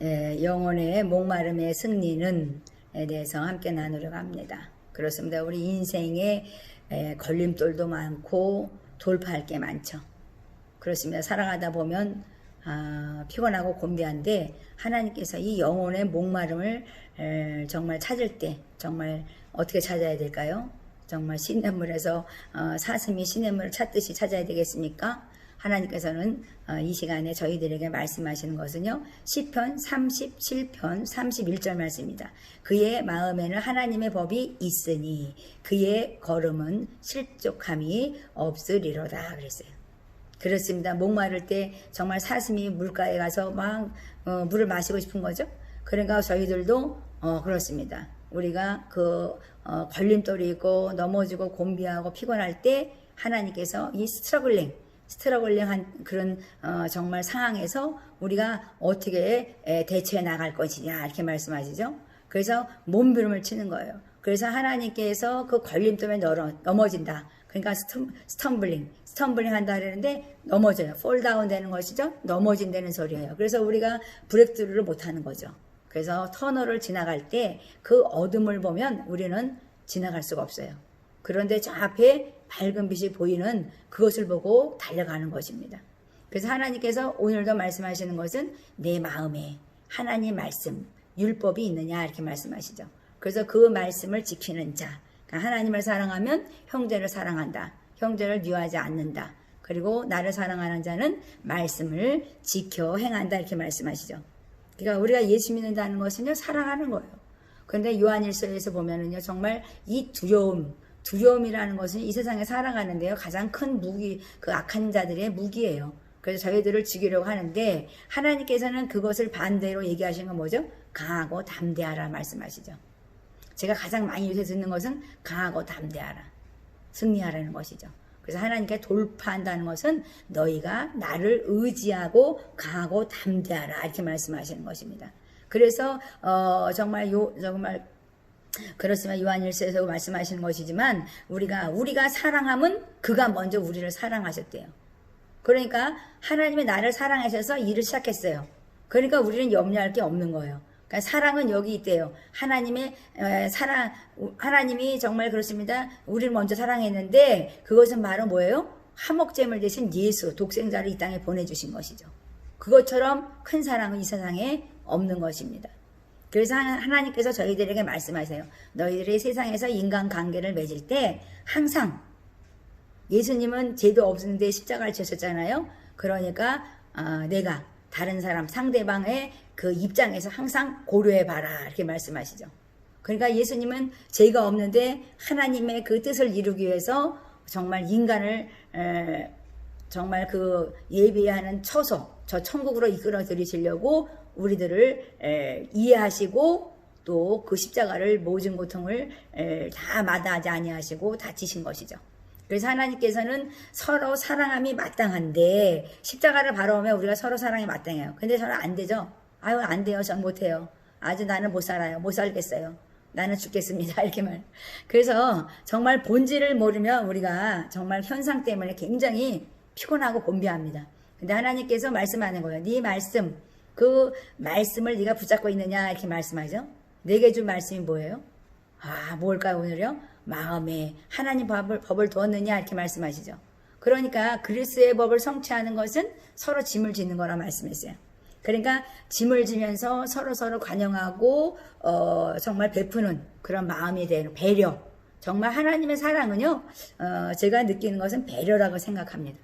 영혼의 목마름의 승리는 에 대해서 함께 나누려고 합니다. 그렇습니다. 우리 인생에 걸림돌도 많고 돌파할 게 많죠. 그렇습니다. 살아가다 보면 피곤하고 곤비한데 하나님께서 이 영혼의 목마름을 정말 찾을 때 정말 어떻게 찾아야 될까요? 정말 시냇물에서 사슴이 시냇물을 찾듯이 찾아야 되겠습니까? 하나님께서는 이 시간에 저희들에게 말씀하시는 것은요. 시편 37편 31절 말씀입니다. 그의 마음에는 하나님의 법이 있으니 그의 걸음은 실족함이 없으리로다 그랬어요. 그렇습니다. 목마를 때 정말 사슴이 물가에 가서 막 물을 마시고 싶은 거죠. 그러니까 저희들도 그렇습니다. 우리가 걸림돌이 있고 넘어지고 곤비하고 피곤할 때 하나님께서 이 스트러글링한 그런 정말 상황에서 우리가 어떻게 대처해 나갈 것이냐 이렇게 말씀하시죠. 그래서 몸부림을 치는 거예요. 그래서 하나님께서 그 걸림돌에 넘어진다. 그러니까 스텀블링 한다 그러는데 넘어져요. 폴다운 되는 것이죠. 넘어진다는 소리예요. 그래서 우리가 브레이크스루를 못하는 거죠. 그래서 터널을 지나갈 때 그 어둠을 보면 우리는 지나갈 수가 없어요. 그런데 저 앞에 밝은 빛이 보이는 그것을 보고 달려가는 것입니다. 그래서 하나님께서 오늘도 말씀하시는 것은 내 마음에 하나님 말씀, 율법이 있느냐 이렇게 말씀하시죠. 그래서 그 말씀을 지키는 자, 그러니까 하나님을 사랑하면 형제를 사랑한다. 형제를 미워하지 않는다. 그리고 나를 사랑하는 자는 말씀을 지켜 행한다 이렇게 말씀하시죠. 그러니까 우리가 예수 믿는다는 것은요 사랑하는 거예요. 그런데 요한일서에서 보면은요 정말 이 두려움이라는 것은 이 세상에 살아가는데요 가장 큰 무기, 그 악한 자들의 무기예요. 그래서 저희들을 죽이려고 하는데 하나님께서는 그것을 반대로 얘기하시는 건 뭐죠? 강하고 담대하라 말씀하시죠. 제가 가장 많이 요새 듣는 것은 강하고 담대하라, 승리하라는 것이죠. 그래서 하나님께 돌파한다는 것은 너희가 나를 의지하고 강하고 담대하라 이렇게 말씀하시는 것입니다. 그래서 정말 그렇지만 요한일서에서 말씀하시는 것이지만 우리가 사랑함은 그가 먼저 우리를 사랑하셨대요. 그러니까 하나님이 나를 사랑하셔서 일을 시작했어요. 그러니까 우리는 염려할 게 없는 거예요. 그러니까 사랑은 여기 있대요. 하나님의 하나님이 정말 그렇습니다. 우리를 먼저 사랑했는데 그것은 바로 뭐예요? 화목제물 대신 예수, 독생자를 이 땅에 보내주신 것이죠. 그것처럼 큰 사랑은 이 세상에 없는 것입니다. 그래서 하나님께서 저희들에게 말씀하세요. 너희들이 세상에서 인간관계를 맺을 때 항상 예수님은 죄도 없는데 십자가를 지셨잖아요. 그러니까 내가 다른 사람 상대방의 그 입장에서 항상 고려해봐라 이렇게 말씀하시죠. 그러니까 예수님은 죄가 없는데 하나님의 그 뜻을 이루기 위해서 정말 인간을 정말 그 예비하는 처소, 저 천국으로 이끌어 들이시려고 우리들을 이해하시고 또 그 십자가를 모든 고통을 다 마다하지 아니하시고 다 지신 것이죠. 그래서 하나님께서는 서로 사랑함이 마땅한데 십자가를 바라보면 우리가 서로 사랑이 마땅해요. 근데 저는 안 되죠. 아유 안 돼요. 전 못해요. 아주 나는 못 살아요. 못 살겠어요. 나는 죽겠습니다. 이렇게 말. 그래서 정말 본질을 모르면 우리가 정말 현상 때문에 굉장히 피곤하고 곤비합니다. 근데 하나님께서 말씀하는 거예요. 네 말씀, 그 말씀을 네가 붙잡고 있느냐 이렇게 말씀하죠. 내게 준 말씀이 뭐예요? 뭘까요 오늘요? 마음에 하나님 법을 두었느냐 이렇게 말씀하시죠. 그러니까 그리스도의 법을 성취하는 것은 서로 짐을 지는 거라 말씀했어요. 그러니까 짐을 지면서 서로 관용하고 정말 베푸는 그런 마음이 되는 배려. 정말 하나님의 사랑은요 제가 느끼는 것은 배려라고 생각합니다.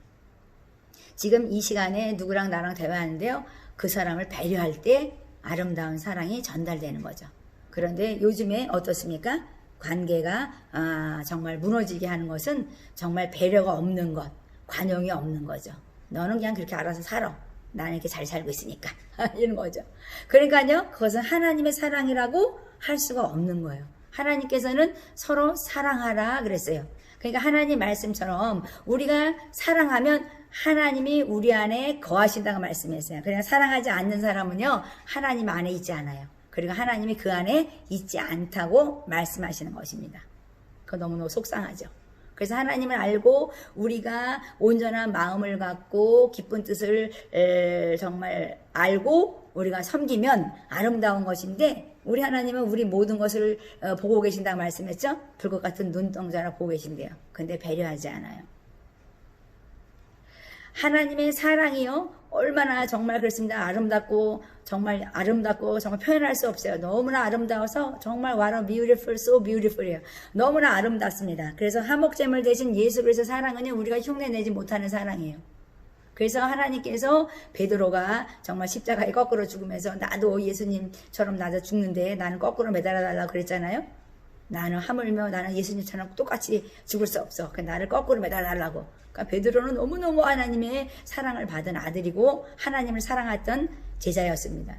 지금 이 시간에 누구랑 나랑 대화하는데요 그 사람을 배려할 때 아름다운 사랑이 전달되는 거죠. 그런데 요즘에 어떻습니까? 관계가 정말 무너지게 하는 것은 정말 배려가 없는 것, 관용이 없는 거죠. 너는 그냥 그렇게 알아서 살아. 나는 이렇게 잘 살고 있으니까. 이런 거죠. 그러니까요, 그것은 하나님의 사랑이라고 할 수가 없는 거예요. 하나님께서는 서로 사랑하라 그랬어요. 그러니까 하나님 말씀처럼 우리가 사랑하면 하나님이 우리 안에 거하신다고 말씀했어요. 그러니까 사랑하지 않는 사람은요, 하나님 안에 있지 않아요. 그리고 하나님이 그 안에 있지 않다고 말씀하시는 것입니다. 그거 너무너무 속상하죠. 그래서 하나님을 알고 우리가 온전한 마음을 갖고 기쁜 뜻을 정말 알고 우리가 섬기면 아름다운 것인데 우리 하나님은 우리 모든 것을 보고 계신다고 말씀했죠. 불꽃 같은 눈동자를 보고 계신대요. 근데 배려하지 않아요. 하나님의 사랑이요 얼마나 정말 그렇습니다. 아름답고 정말 표현할 수 없어요. 너무나 아름다워서 정말 what a beautiful, so beautiful이에요. 너무나 아름답습니다. 그래서 화목제물 대신 예수 그리스도의 사랑은 우리가 흉내내지 못하는 사랑이에요. 그래서 하나님께서 베드로가 정말 십자가에 거꾸로 죽으면서 나도 예수님처럼 나도 죽는데 나는 거꾸로 매달아 달라고 그랬잖아요. 나는 하물며 나는 예수님처럼 똑같이 죽을 수 없어. 나를 거꾸로 매달아 달라고. 그러니까 베드로는 너무너무 하나님의 사랑을 받은 아들이고 하나님을 사랑했던 제자였습니다.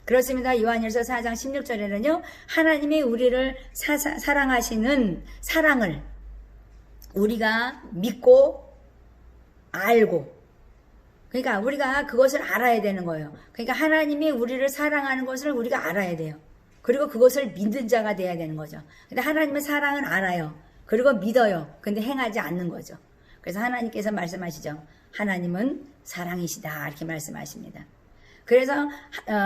그렇습니다. 요한일서 4장 16절에는요. 하나님이 우리를 사랑하시는 사랑을 우리가 믿고 알고 그러니까 우리가 그것을 알아야 되는 거예요. 그러니까 하나님이 우리를 사랑하는 것을 우리가 알아야 돼요. 그리고 그것을 믿는 자가 돼야 되는 거죠. 근데 하나님의 사랑은 알아요. 그리고 믿어요. 근데 행하지 않는 거죠. 그래서 하나님께서 말씀하시죠. 하나님은 사랑이시다 이렇게 말씀하십니다. 그래서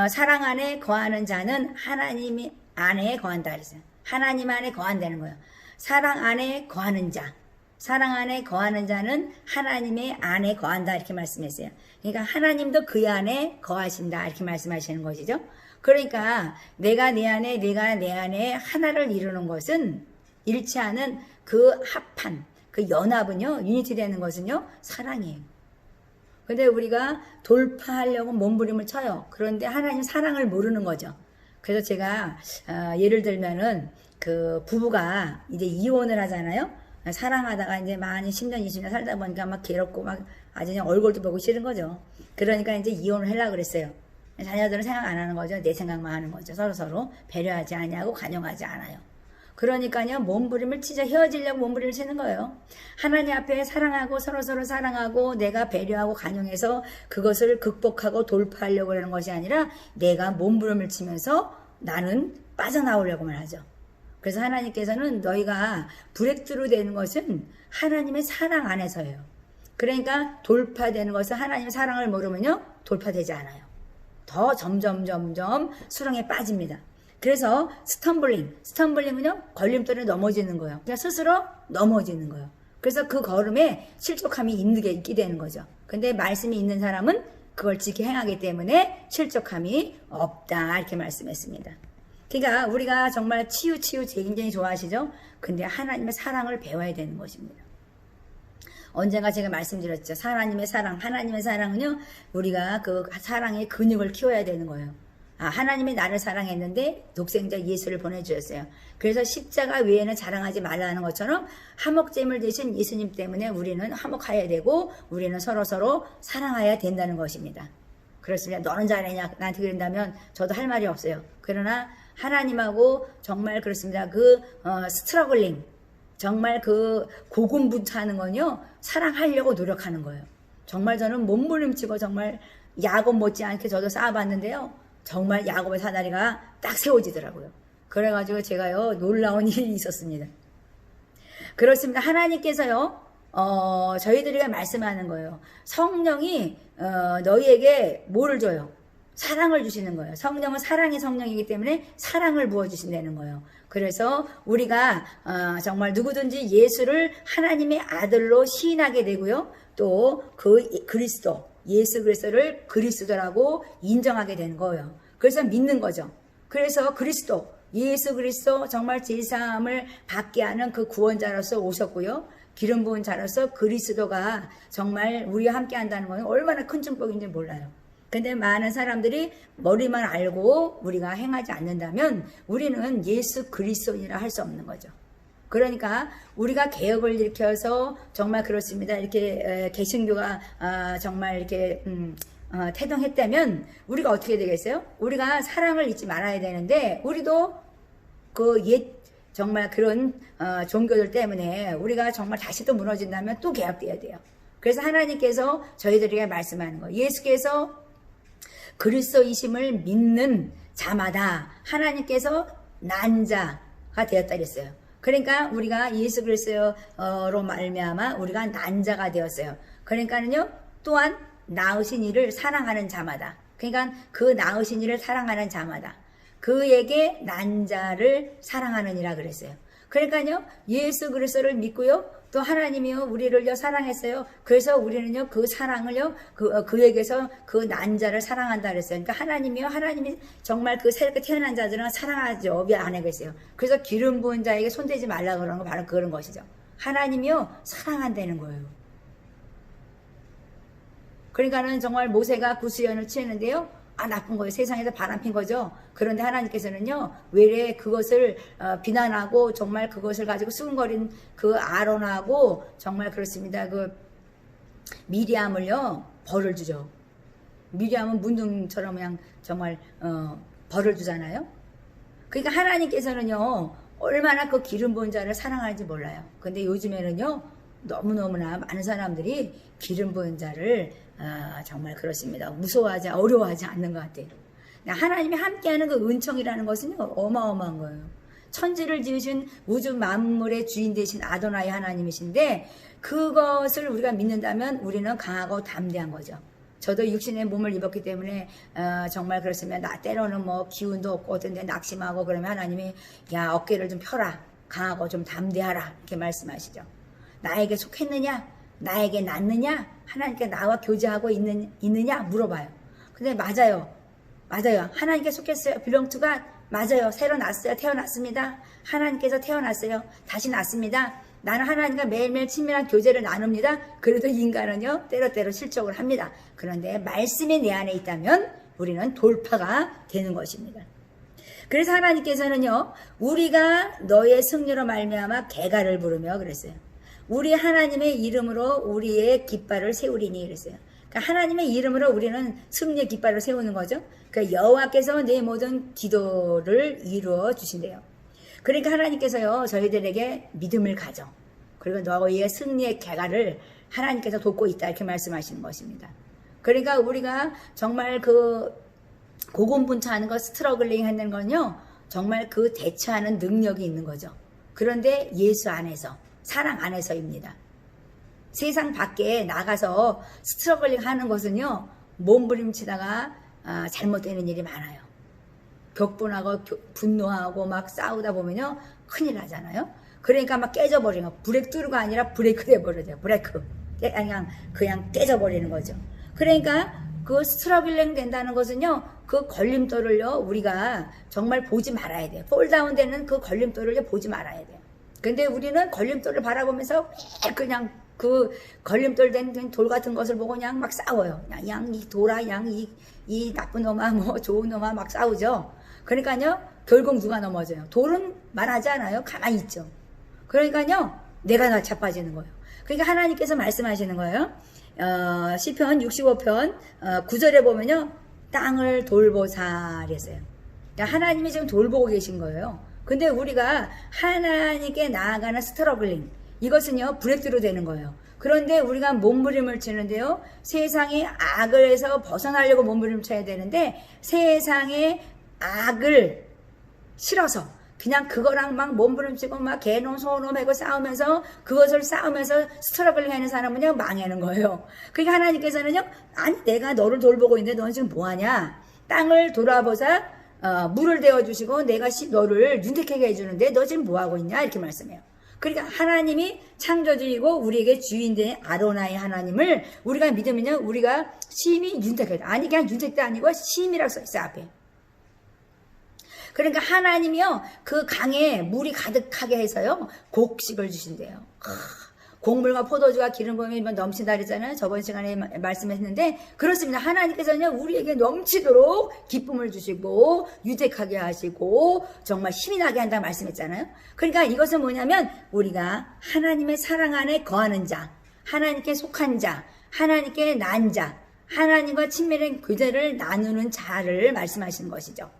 사랑 안에 거하는 자는 하나님 안에 거한다 그랬어요. 하나님 안에 거한다는 거예요. 사랑 안에 거하는 자는 하나님의 안에 거한다 이렇게 말씀했어요. 그러니까 하나님도 그 안에 거하신다 이렇게 말씀하시는 것이죠. 그러니까 내가 내 안에 하나를 이루는 것은 일치하는 그 합한 그 연합은요 유니티 되는 것은요 사랑이에요. 근데 우리가 돌파하려고 몸부림을 쳐요. 그런데 하나님 사랑을 모르는 거죠. 그래서 제가 예를 들면은 그 부부가 이제 이혼을 하잖아요. 사랑하다가 이제 많이 10년 20년 살다 보니까 막 괴롭고 막 아주 그냥 얼굴도 보고 싫은 거죠. 그러니까 이제 이혼을 하려고 그랬어요. 자녀들은 생각 안 하는 거죠. 내 생각만 하는 거죠. 서로 배려하지 않냐고 간용하지 않아요. 그러니까요 몸부림을 치자 헤어지려고 몸부림을 치는 거예요. 하나님 앞에 사랑하고 서로 사랑하고 내가 배려하고 간용해서 그것을 극복하고 돌파하려고 하는 것이 아니라 내가 몸부림을 치면서 나는 빠져나오려고만 하죠. 그래서 하나님께서는 너희가 브레이크스루 되는 것은 하나님의 사랑 안에서예요. 그러니까 돌파되는 것은 하나님의 사랑을 모르면요 돌파되지 않아요. 더 점점 수렁에 빠집니다. 그래서 스텀블링은요 걸림돌에 넘어지는 거예요. 그냥 스스로 넘어지는 거예요. 그래서 그 걸음에 실족함이 있게 되는 거죠. 근데 말씀이 있는 사람은 그걸 지켜 행하기 때문에 실족함이 없다 이렇게 말씀했습니다. 그러니까 우리가 정말 치유 굉장히 좋아하시죠? 근데 하나님의 사랑을 배워야 되는 것입니다. 언젠가 제가 말씀드렸죠. 하나님의 사랑은요 우리가 그 사랑의 근육을 키워야 되는 거예요. 하나님이 나를 사랑했는데 독생자 예수를 보내주셨어요. 그래서 십자가 외에는 자랑하지 말라는 것처럼 화목제물 대신 예수님 때문에 우리는 화목해야 되고 우리는 서로 사랑해야 된다는 것입니다. 그렇습니다. 너는 잘하냐 나한테 그런다면 저도 할 말이 없어요. 그러나 하나님하고 정말 그렇습니다. 그 스트러글링 정말 그 고군분투하는 건요 사랑하려고 노력하는 거예요. 정말 저는 몸부림치고 정말 야곱 못지않게 저도 쌓아봤는데요. 정말 야곱의 사다리가 딱 세워지더라고요. 그래가지고 제가요 놀라운 일이 있었습니다. 그렇습니다. 하나님께서요 저희들에게 말씀하는 거예요. 성령이 너희에게 뭐를 줘요? 사랑을 주시는 거예요. 성령은 사랑의 성령이기 때문에 사랑을 부어주신다는 거예요. 그래서 우리가 정말 누구든지 예수를 하나님의 아들로 시인하게 되고요. 또 그 예수 그리스도를 그리스도라고 인정하게 되는 거예요. 그래서 믿는 거죠. 그래서 예수 그리스도 정말 제사함을 받게 하는 그 구원자로서 오셨고요. 기름 부은 자로서 그리스도가 정말 우리와 함께 한다는 건 얼마나 큰 축복인지 몰라요. 근데 많은 사람들이 머리만 알고 우리가 행하지 않는다면 우리는 예수 그리스도인이라 할 수 없는 거죠. 그러니까 우리가 개혁을 일으켜서 정말 그렇습니다. 이렇게 개신교가 정말 이렇게 태동했다면 우리가 어떻게 되겠어요? 우리가 사랑을 잊지 말아야 되는데 우리도 그 정말 그런 종교들 때문에 우리가 정말 다시 또 무너진다면 또 개혁돼야 돼요. 그래서 하나님께서 저희들에게 말씀하는 거예요. 예수께서 그리스도이심을 믿는 자마다 하나님께서 난 자가 되었다 그랬어요. 그러니까 우리가 예수 그리스도로 말미암아 우리가 난 자가 되었어요. 그러니까는요 또한 낳으신 이를 사랑하는 자마다 그러니까 그 낳으신 이를 사랑하는 자마다 그에게 난 자를 사랑하느니라 그랬어요. 그러니까요, 예수 그리스도를 믿고요, 또 하나님이요 우리를요 사랑했어요. 그래서 우리는요 그 사랑을요 그에게서 그 난 자를 사랑한다 그랬어요. 그러니까 하나님이 정말 그 새롭게 태어난 자들은 사랑하죠. 왜 안 하겠어요? 그래서 기름 부은 자에게 손대지 말라 그러는 거 바로 그런 것이죠. 하나님이요 사랑한다는 거예요. 그러니까는 정말 모세가 구수연을 취했는데요, 나쁜 거예요. 세상에서 바람핀 거죠. 그런데 하나님께서는요, 외래 그것을 비난하고 정말 그것을 가지고 수군거린 그 아론하고 정말 그렇습니다. 그 미리암을요 벌을 주죠. 미리암은 문둥처럼 그냥 정말 벌을 주잖아요. 그러니까 하나님께서는요 얼마나 그 기름 부은 자를 사랑하는지 몰라요. 근데 요즘에는요 너무너무나 많은 사람들이 기름 부은 자를 정말 그렇습니다. 무서워하지, 어려워하지 않는 것 같아요. 하나님이 함께하는 그 은총이라는 것은요, 어마어마한 거예요. 천지를 지으신 우주 만물의 주인 되신 아도나이 하나님이신데, 그것을 우리가 믿는다면 우리는 강하고 담대한 거죠. 저도 육신의 몸을 입었기 때문에 정말 그렇습니다. 나 때로는 뭐 기운도 없고 어떤 데 낙심하고 그러면 하나님이 야 어깨를 좀 펴라, 강하고 좀 담대하라 이렇게 말씀하시죠. 나에게 속했느냐? 나에게 낳느냐? 하나님께 나와 교제하고 있느냐? 물어봐요. 근데 맞아요. 하나님께 속했어요. belong to God. 맞아요. 새로 났어요. 태어났습니다. 하나님께서 태어났어요. 다시 났습니다. 나는 하나님과 매일매일 친밀한 교제를 나눕니다. 그래도 인간은요 때로때로 실족을 합니다. 그런데 말씀이 내 안에 있다면 우리는 돌파가 되는 것입니다. 그래서 하나님께서는요 우리가 너의 승리로 말미암아 개가를 부르며 그랬어요. 우리 하나님의 이름으로 우리의 깃발을 세우리니 그랬어요. 그러니까 하나님의 이름으로 우리는 승리의 깃발을 세우는 거죠. 그러니까 여호와께서 내 모든 기도를 이루어 주신대요. 그러니까 하나님께서요 저희들에게 믿음을 가져. 그리고 너희의 승리의 개가를 하나님께서 돕고 있다 이렇게 말씀하시는 것입니다. 그러니까 우리가 정말 그 고군분투하는 것, 스트러글링 하는 건요 정말 그 대처하는 능력이 있는 거죠. 그런데 예수 안에서, 사랑 안에서입니다. 세상 밖에 나가서 스트러글링 하는 것은요 몸부림치다가 잘못되는 일이 많아요. 격분하고 분노하고 막 싸우다 보면요 큰일 나잖아요. 그러니까 막 깨져버리는 거. 브레이크 뚜루가 아니라 브레이크 돼버려요. 브레이크. 그냥 깨져버리는 거죠. 그러니까 그 스트러글링 된다는 것은요 그 걸림돌을요 우리가 정말 보지 말아야 돼요. 폴다운 되는 그 걸림돌을 보지 말아야 돼요. 근데 우리는 걸림돌을 바라보면서 그냥 그 걸림돌 된 돌 같은 것을 보고 그냥 막 싸워요. 그냥 이 돌아, 이 나쁜 놈아, 뭐 좋은 놈아 막 싸우죠. 그러니까요, 결국 누가 넘어져요? 돌은 말하지 않아요. 가만히 있죠. 그러니까요, 내가 자빠지는 거예요. 그러니까 하나님께서 말씀하시는 거예요. 시편 65편 9절에 보면요, 땅을 돌보사 그랬어요. 그러니까 하나님이 지금 돌보고 계신 거예요. 근데 우리가 하나님께 나아가는 스트러글링, 이것은요 브레이크로 되는 거예요. 그런데 우리가 몸부림을 치는데요 세상의 악을에서 벗어나려고 몸부림을 쳐야 되는데 세상의 악을 싫어서 그냥 그거랑 막 몸부림치고 막 개놈 소놈 하고 싸우면서 그것을 싸우면서 스트러글링 하는 사람은요 망하는 거예요. 그러니까 하나님께서는요 아니 내가 너를 돌보고 있는데 너는 지금 뭐하냐, 땅을 돌아보자, 물을 데워주시고 내가 너를 윤택하게 해주는데 너 지금 뭐하고 있냐 이렇게 말씀해요. 그러니까 하나님이 창조주이고 우리에게 주인된 아도나이 하나님을 우리가 믿으면요 우리가 심히 윤택하다. 아니 그냥 윤택도 아니고 심이라고 써있어요 앞에. 그러니까 하나님이요 그 강에 물이 가득하게 해서요 곡식을 주신대요. 곡물과 포도주가 기름 부으면 넘친다 그랬잖아요. 저번 시간에 말씀했는데 그렇습니다. 하나님께서는 우리에게 넘치도록 기쁨을 주시고 유택하게 하시고 정말 힘이 나게 한다고 말씀했잖아요. 그러니까 이것은 뭐냐면 우리가 하나님의 사랑 안에 거하는 자, 하나님께 속한 자, 하나님께 난 자, 하나님과 친밀한 교제를 나누는 자를 말씀하시는 것이죠.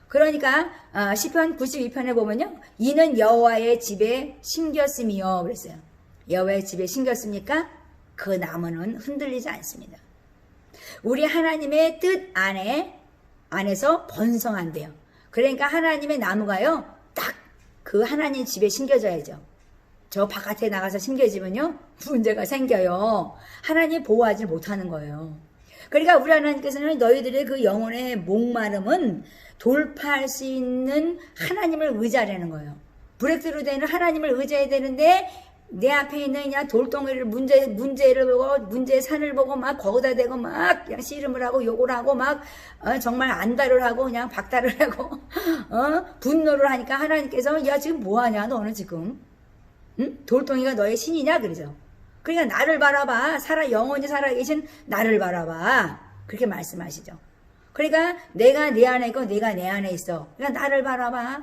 그러니까 시편 92편에 보면요 이는 여호와의 집에 심겼음이요 그랬어요. 여호와의 집에 심겼습니까? 그 나무는 흔들리지 않습니다. 우리 하나님의 뜻 안에서 번성한대요. 그러니까 하나님의 나무가요 딱 그 하나님 집에 심겨져야죠. 저 바깥에 나가서 심겨지면요 문제가 생겨요. 하나님 보호하지 못하는 거예요. 그러니까 우리 하나님께서는 너희들의 그 영혼의 목마름은 돌파할 수 있는 하나님을 의지하라는 거예요. 브레이크스루 되는 하나님을 의지해야 되는데 내 앞에 있는 그냥 돌덩이를 문제를 보고 문제의 산을 보고 막 거기다 대고 막 그냥 씨름을 하고 욕을 하고 막 정말 안달을 하고 그냥 박달을 하고 분노를 하니까 하나님께서 야 지금 뭐하냐 너는 지금 응? 돌덩이가 너의 신이냐 그러죠. 그러니까 나를 바라봐. 영원히 살아계신 나를 바라봐. 그렇게 말씀하시죠. 그러니까 내가 내 안에 있고 내가 내 안에 있어. 그러니까 나를 바라봐.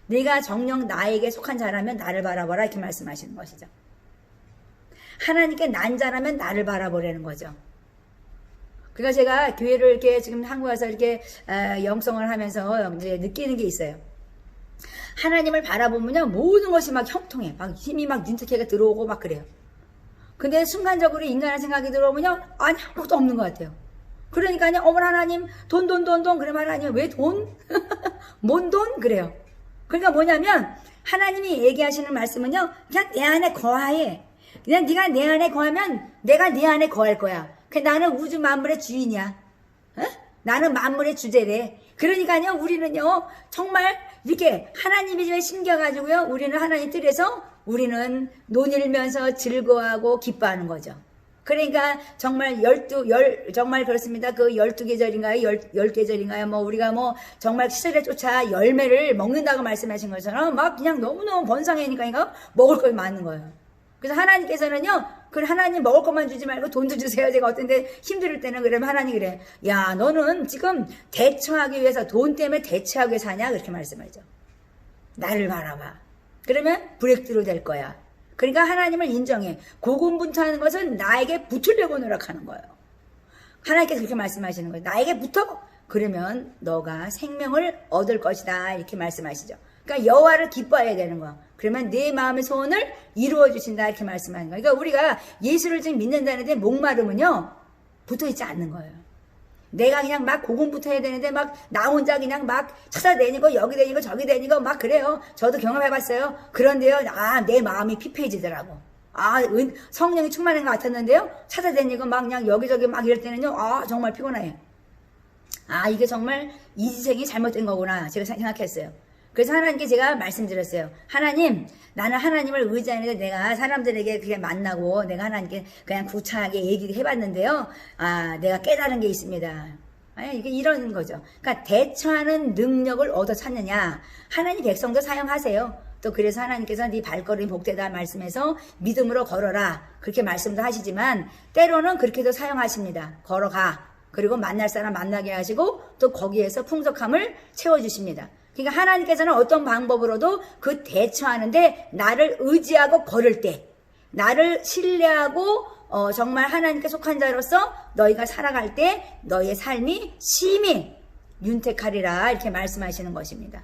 네가 정녕 나에게 속한 자라면 나를 바라봐라 이렇게 말씀하시는 것이죠. 하나님께 난 자라면 나를 바라보라는 거죠. 그러니까 제가 교회를 이렇게 지금 한국 와서 이렇게 영성을 하면서 이제 느끼는 게 있어요. 하나님을 바라보면요 모든 것이 막 형통해. 막 힘이 막 윤택해가 들어오고 막 그래요. 근데 순간적으로 인간의 생각이 들어오면요 아니 아무것도 없는 것 같아요. 그러니까요 어머 하나님 돈 그러면 하나님 왜 돈? 뭔 돈? 그래요. 그러니까 뭐냐면 하나님이 얘기하시는 말씀은요 그냥 내 안에 거하해. 그냥 네가 내 안에 거하면 내가 네 안에 거할 거야. 나는 우주 만물의 주인이야. 나는 만물의 주제래. 그러니까요 우리는요 정말 이렇게 하나님의 집에 심겨가지고요 우리는 하나님 뜻에서 우리는 논일면서 즐거워하고 기뻐하는 거죠. 그러니까 정말 정말 그렇습니다. 그 12계절인가요? 10계절인가요? 뭐 우리가 뭐 정말 시절에 쫓아 열매를 먹는다고 말씀하신 것처럼 막 그냥 너무너무 번성하니까 이거 먹을 거 많은 거예요. 그래서 하나님께서는요, 그 하나님 먹을 것만 주지 말고 돈도 주세요. 제가 어떤데 힘들 때는 그러면 하나님 그래. 야, 너는 지금 대처하기 위해서 돈 때문에 대처하기 위해서 사냐? 그렇게 말씀하죠. 나를 바라봐. 그러면 브레이크스루 될 거야. 그러니까 하나님을 인정해. 고군분투하는 것은 나에게 붙으려고 노력하는 거예요. 하나님께서 그렇게 말씀하시는 거예요. 나에게 붙어? 그러면 너가 생명을 얻을 것이다. 이렇게 말씀하시죠. 그러니까 여호와를 기뻐해야 되는 거야. 그러면 내 마음의 소원을 이루어 주신다. 이렇게 말씀하는 거예요. 그러니까 우리가 예수를 지금 믿는다는데 목마름은요. 붙어있지 않는 거예요. 내가 그냥 막 고군분투해야 되는데 막 나 혼자 그냥 막 찾아다니고 여기 다니고 저기 다니고 막 그래요. 저도 경험해봤어요. 그런데요. 내 마음이 피폐해지더라고. 성령이 충만한 것 같았는데요. 찾아다니고 막 그냥 여기저기 막 이럴 때는요. 정말 피곤해요. 이게 정말 이지생이 잘못된 거구나. 제가 생각했어요. 그래서 하나님께 제가 말씀드렸어요. 하나님, 나는 하나님을 의지하는데 내가 사람들에게 그냥 만나고 내가 하나님께 그냥 구차하게 얘기를 해봤는데요. 내가 깨달은 게 있습니다. 이게 이런 거죠. 그러니까 대처하는 능력을 얻어 찾느냐. 하나님 백성도 사용하세요. 또 그래서 하나님께서 네 발걸음이 복되다 말씀해서 믿음으로 걸어라. 그렇게 말씀도 하시지만 때로는 그렇게도 사용하십니다. 걸어가. 그리고 만날 사람 만나게 하시고 또 거기에서 풍족함을 채워주십니다. 그러니까 하나님께서는 어떤 방법으로도 그 대처하는데 나를 의지하고 걸을 때, 나를 신뢰하고 정말 하나님께 속한 자로서 너희가 살아갈 때 너희의 삶이 심히 윤택하리라 이렇게 말씀하시는 것입니다.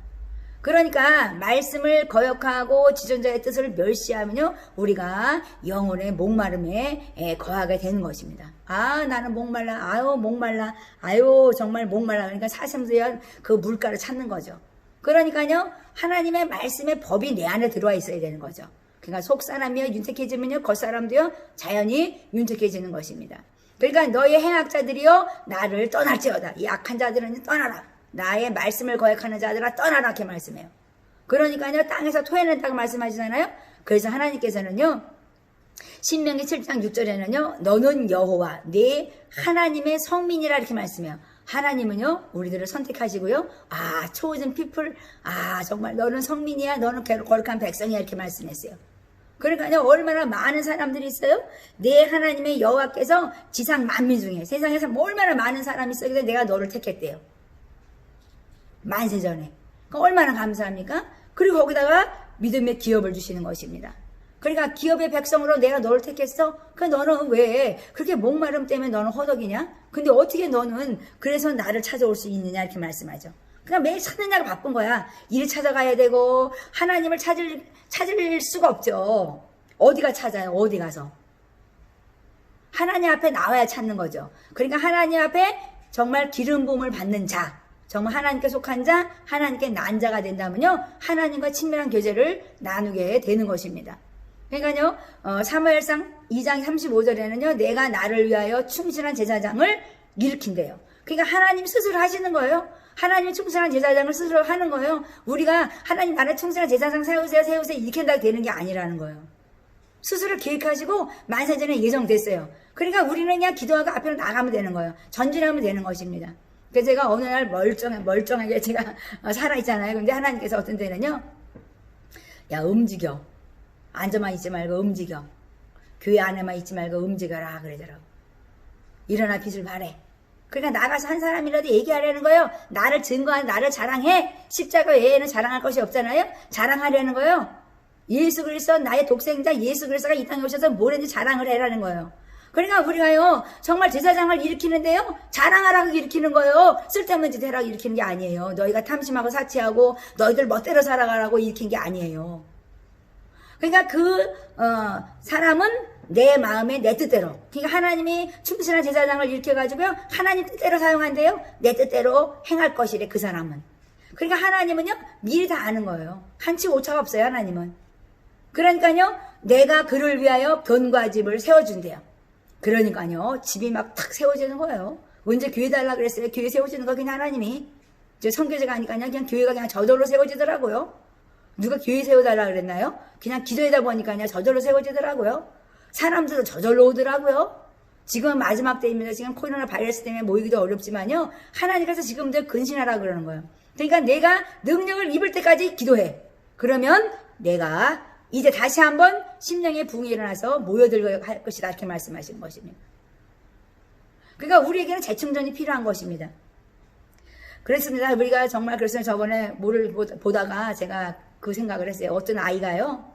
그러니까 말씀을 거역하고 지존자의 뜻을 멸시하면요 우리가 영혼의 목마름에 거하게 되는 것입니다. 나는 목말라. 목말라. 정말 목말라. 그러니까 사슴들이 그 물가를 찾는 거죠. 그러니까요 하나님의 말씀의 법이 내 안에 들어와 있어야 되는 거죠. 그러니까 속사람이요 윤택해지면요 겉사람도요 자연히 윤택해지는 것입니다. 그러니까 너희 행악자들이요 나를 떠날지어다. 이 악한 자들은 떠나라. 나의 말씀을 거역하는 자들아 떠나라 이렇게 말씀해요. 그러니까요 땅에서 토해낸다고 말씀하시잖아요. 그래서 하나님께서는요 신명기 7장 6절에는요 너는 여호와 네 하나님의 성민이라 이렇게 말씀해요. 하나님은요 우리들을 선택하시고요 chosen people 정말 너는 성민이야 너는 거룩한 백성이야 이렇게 말씀했어요. 그러니까요 얼마나 많은 사람들이 있어요. 내 하나님의 여호와께서 지상 만민 중에 세상에서 얼마나 많은 사람이 있어요. 근데 내가 너를 택했대요. 만세전에. 얼마나 감사합니까? 그리고 거기다가 믿음의 기업을 주시는 것입니다. 그러니까 기업의 백성으로 내가 너를 택했어? 너는 왜 그렇게 목마름 때문에 너는 허덕이냐? 근데 어떻게 너는 그래서 나를 찾아올 수 있느냐 이렇게 말씀하죠. 그냥 매일 찾느냐가 바쁜 거야. 일을 찾아가야 되고 하나님을 찾을 수가 없죠. 어디가 찾아요? 어디 가서. 하나님 앞에 나와야 찾는 거죠. 그러니까 하나님 앞에 정말 기름 부음을 받는 자, 정말 하나님께 속한 자, 하나님께 난 자가 된다면요 하나님과 친밀한 교제를 나누게 되는 것입니다. 그러니까요 사무엘상 2장 35절에는요 내가 나를 위하여 충실한 제사장을 일으킨대요. 그러니까 하나님 스스로 하시는 거예요. 하나님이 충성한 제사장을 스스로 하는 거예요. 우리가 하나님 나를 충성한 제사장 세우세요 이렇게 한다고 되는 게 아니라는 거예요. 스스로 계획하시고 만세전에 예정됐어요. 그러니까 우리는 그냥 기도하고 앞으로 나가면 되는 거예요. 전진하면 되는 것입니다. 그래서 제가 어느 날 멀쩡하게 제가 살아있잖아요. 근데 하나님께서 어떤 때는요, 야, 움직여. 앉아만 있지 말고 움직여. 교회 안에만 있지 말고 움직여라. 그러더라고. 일어나 빛을 발해. 그러니까 나가서 한 사람이라도 얘기하려는 거예요. 나를 증거한, 나를 자랑해. 십자가 외에는 자랑할 것이 없잖아요. 자랑하려는 거예요. 예수 그리스도 나의 독생자 예수 그리스도가 이 땅에 오셔서 뭘 했는지 자랑을 해라는 거예요. 그러니까 우리가요, 정말 제사장을 일으키는데요, 자랑하라고 일으키는 거예요. 쓸데없는 짓 해라고 일으키는 게 아니에요. 너희가 탐심하고 사치하고 너희들 멋대로 살아가라고 일으킨 게 아니에요. 그러니까 사람은 내 마음에 내 뜻대로. 그러니까 하나님이 충실한 제사장을 일으켜가지고요, 하나님 뜻대로 사용한대요. 내 뜻대로 행할 것이래, 그 사람은. 그러니까 하나님은요, 미리 다 아는 거예요. 한치 오차가 없어요, 하나님은. 그러니까요, 내가 그를 위하여 변과 집을 세워준대요. 그러니까요, 집이 막 탁 세워지는 거예요. 언제 교회 달라 그랬어요? 교회 세워지는 거 그냥 하나님이. 저 성교제가 아니까 그냥 교회가 그냥 저절로 세워지더라고요. 누가 교회 세워달라 그랬나요? 그냥 기도하다 보니까 그냥 저절로 세워지더라고요. 사람들도 저절로 오더라고요. 지금은 마지막 때입니다. 지금 코로나 바이러스 때문에 모이기도 어렵지만요, 하나님께서 지금도 근신하라 그러는 거예요. 그러니까 내가 능력을 입을 때까지 기도해. 그러면 내가 이제 다시 한번 심령의 붕이 일어나서 모여들고 할 것이다. 이렇게 말씀하시는 것입니다. 그러니까 우리에게는 재충전이 필요한 것입니다. 그렇습니다. 우리가 정말 그래서 저번에 뭐를 보다가 제가 그 생각을 했어요. 어떤 아이가요,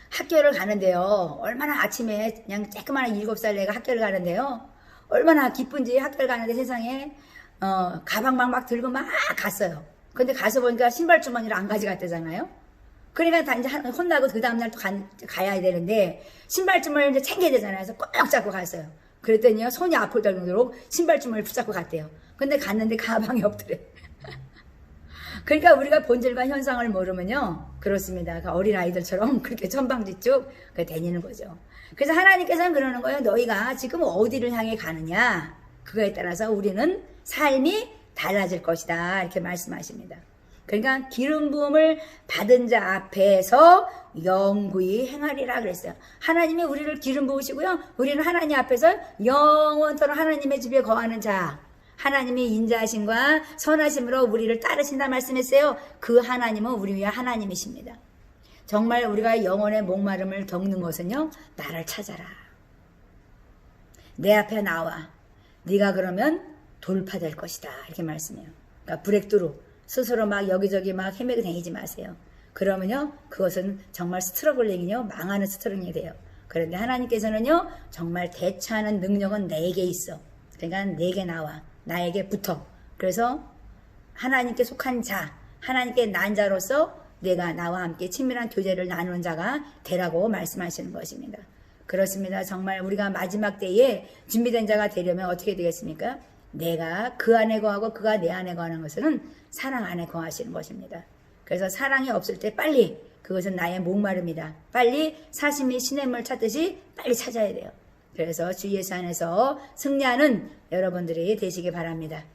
학교를 가는데요, 얼마나 아침에 그냥 쬐끄만한 7살 애가 학교를 가는데요, 얼마나 기쁜지 학교를 가는데 세상에 가방만 막 들고 막 갔어요. 근데 가서 보니까 신발 주머니를 안 가져갔대잖아요. 그러니까 다 이제 혼나고 그 다음날 또 가야 되는데 신발 주머니를 이제 챙겨야 되잖아요. 그래서 꼭 잡고 갔어요. 그랬더니요, 손이 아플 정도로 신발 주머니를 붙잡고 갔대요. 근데 갔는데 가방이 없더래. 그러니까 우리가 본질과 현상을 모르면요, 그렇습니다. 그 어린 아이들처럼 그렇게 천방지축 다니는 거죠. 그래서 하나님께서는 그러는 거예요. 너희가 지금 어디를 향해 가느냐, 그거에 따라서 우리는 삶이 달라질 것이다. 이렇게 말씀하십니다. 그러니까 기름 부음을 받은 자 앞에서 영구히 행하리라 그랬어요. 하나님이 우리를 기름 부으시고요, 우리는 하나님 앞에서 영원토록 하나님의 집에 거하는 자, 하나님이 인자하심과 선하심으로 우리를 따르신다 말씀했어요. 그 하나님은 우리 위한 하나님이십니다. 정말 우리가 영혼의 목마름을 겪는 것은요, 나를 찾아라. 내 앞에 나와. 네가 그러면 돌파될 것이다. 이렇게 말씀해요. 그러니까 브렉드루. 스스로 막 여기저기 막 헤매고 다니지 마세요. 그러면요, 그것은 정말 스트러글링이요, 망하는 스트러글링이 돼요. 그런데 하나님께서는요, 정말 대처하는 능력은 내게 있어. 그러니까 내게 나와. 나에게 붙어. 그래서 하나님께 속한 자, 하나님께 난 자로서 내가 나와 함께 친밀한 교제를 나누는 자가 되라고 말씀하시는 것입니다. 그렇습니다. 정말 우리가 마지막 때에 준비된 자가 되려면 어떻게 되겠습니까? 내가 그 안에 거하고 그가 내 안에 거하는 것은 사랑 안에 거하시는 것입니다. 그래서 사랑이 없을 때 빨리, 그것은 나의 목마름이다. 빨리 사심이 시냇물 찾듯이 빨리 찾아야 돼요. 그래서 주 예수 안에서 승리하는 여러분들이 되시기 바랍니다.